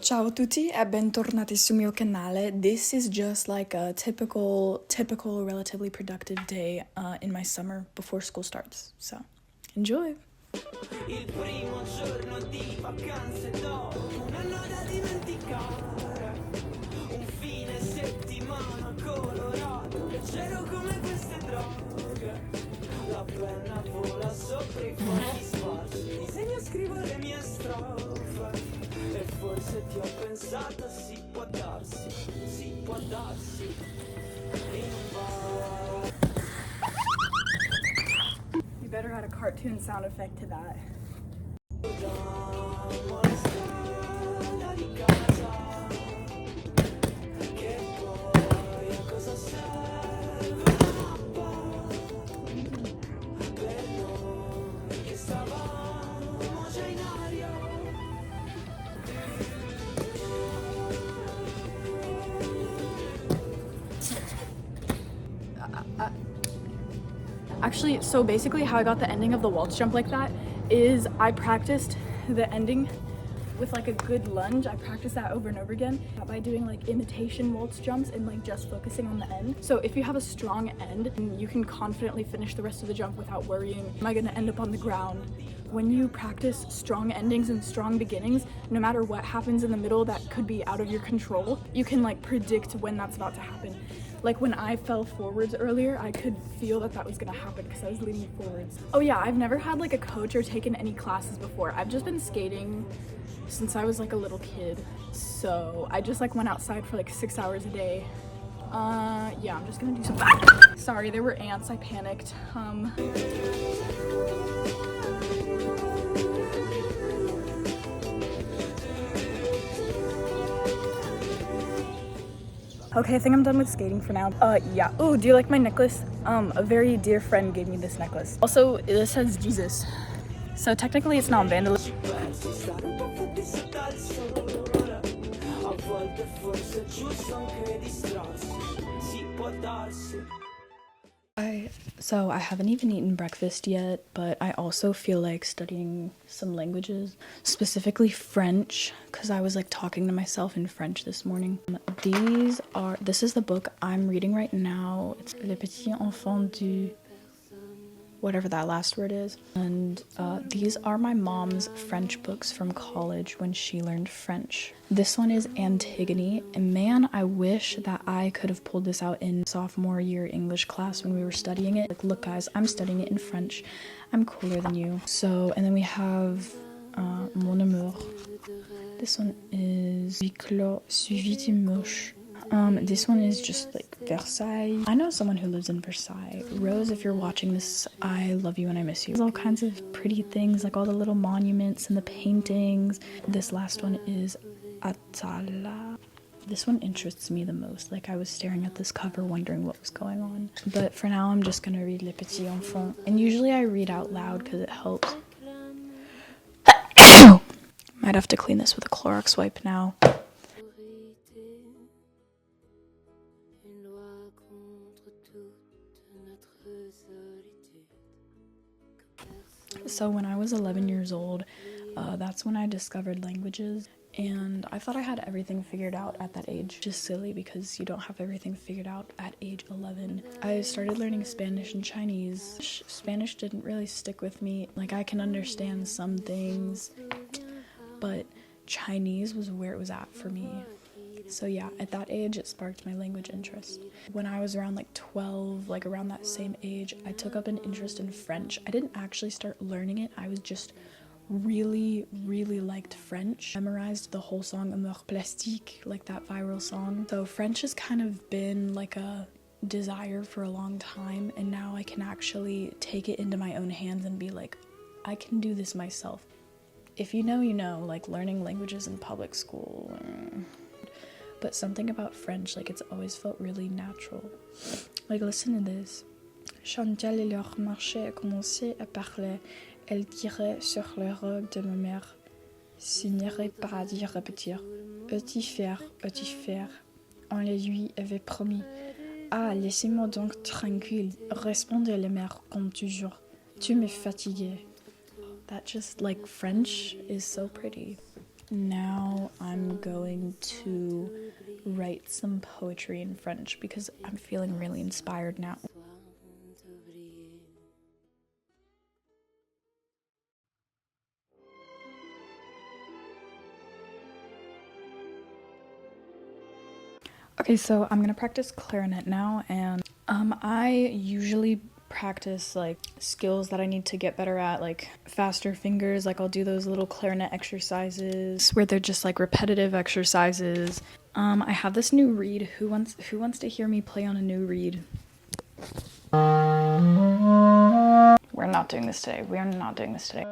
Ciao a tutti e bentornati sul mio canale. This is just like a typical, relatively productive day in my summer before school starts. So, enjoy! Il primo giorno di vacanze dopo un anno da dimenticare, un fine settimana colorato, leggero come queste droghe, la penna vola sopra i fogli sparsi, disegno e scrivo le mie strofe, e forse ti ho pensato, si può darsi, in un bar. You better add a cartoon sound effect to that. Actually, so basically how I got the ending of the waltz jump like that is I practiced the ending with like a good lunge. I practiced that over and over again by doing like imitation waltz jumps and like just focusing on the end. So if you have a strong end, you can confidently finish the rest of the jump without worrying, am I gonna end up on the ground? When you practice strong endings and strong beginnings, no matter what happens in the middle that could be out of your control, you can like predict when that's about to happen. Like when I fell forwards earlier, I could feel that was gonna happen because I was leaning forwards. Oh yeah, I've never had like a coach or taken any classes before. I've just been skating since I was like a little kid. So I just like went outside for like 6 hours a day. Yeah, I'm just gonna do some Sorry, there were ants, I panicked. Okay, I think I'm done with skating for now. Yeah. Oh, do you like my necklace? A very dear friend gave me this necklace. Also, this says Jesus. So technically it's not vandalism. So I haven't even eaten breakfast yet, but I also feel like studying some languages, specifically French, because I was like talking to myself in French this morning. This is the book I'm reading right now. It's Le Petit Enfant du, whatever that last word is. And these are my mom's French books from college when she learned French. This one is Antigone, and man, I wish that I could have pulled this out in sophomore year English class when we were studying it. Like, look guys, I'm studying it in French. I'm cooler than you. So, and then we have Mon Amour. This one is Huis clos suivi de mouche. This one is just like Versailles. I know someone who lives in Versailles. Rose, if you're watching this, I love you and I miss you. There's all kinds of pretty things, like all the little monuments and the paintings. This last one is Atala. This one interests me the most. Like, I was staring at this cover wondering what was going on. But for now, I'm just gonna read Le Petit Enfant. And usually I read out loud because it helps. Might have to clean this with a Clorox wipe now. So when I was 11 years old, that's when I discovered languages, and I thought I had everything figured out at that age. Just silly, because you don't have everything figured out at age 11. I started learning Spanish and Chinese. Spanish didn't really stick with me. Like, I can understand some things, but Chinese was where it was at for me. So yeah, at that age, it sparked my language interest. When I was around like 12, like around that same age, I took up an interest in French. I didn't actually start learning it. I was just really liked French. Memorized the whole song Amour Plastique, like that viral song. So French has kind of been like a desire for a long time, and now I can actually take it into my own hands and be like, I can do this myself. If you know, you know, like learning languages in public school. But something about French, like, it's always felt really natural. Like, listen to this. Chantal et leur marché a commencé à parler. Elle tirait sur les robes de ma mère. Signerait paradis répétir. Petit faire. On les lui avait promis. Ah, laissez-moi donc tranquille. Répondait la mère comme toujours. Tu me fatiguais. That just, like, French is so pretty. Now I'm going to write some poetry in French because I'm feeling really inspired now. Okay, so I'm gonna practice clarinet now, and I usually practice like skills that I need to get better at, like faster fingers. Like I'll do those little clarinet exercises where they're just like repetitive exercises. I have this new reed. Who wants to hear me play on a new reed? We're not doing this today. We are not doing this today.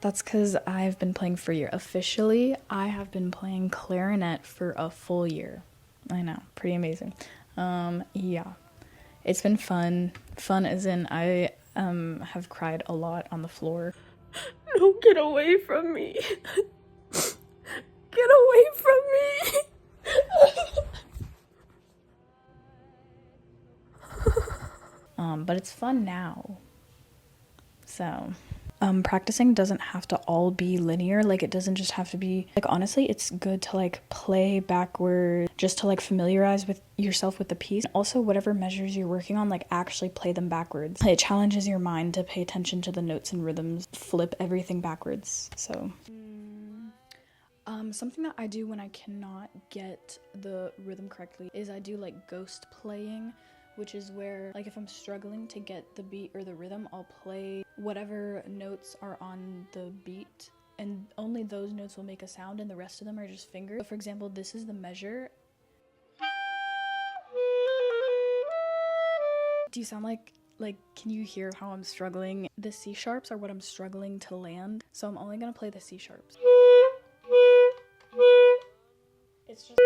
That's because I've been playing for a year. Officially, I have been playing clarinet for a full year. I know, pretty amazing. Yeah, it's been fun. Fun as in I have cried a lot on the floor. No, get away from me. Get away from me. But it's fun now. So, practicing doesn't have to all be linear. Like it doesn't just have to be like, honestly, it's good to like play backward just to like familiarize with yourself with the piece. Also, whatever measures you're working on, like actually play them backwards. It challenges your mind to pay attention to the notes and rhythms, flip everything backwards. So something that I do when I cannot get the rhythm correctly is I do like ghost playing, which is where, like, if I'm struggling to get the beat or the rhythm, I'll play whatever notes are on the beat, and only those notes will make a sound, and the rest of them are just fingers. So for example, this is the measure. Do you sound like, can you hear how I'm struggling? The C sharps are what I'm struggling to land, so I'm only gonna play the C sharps. It's just...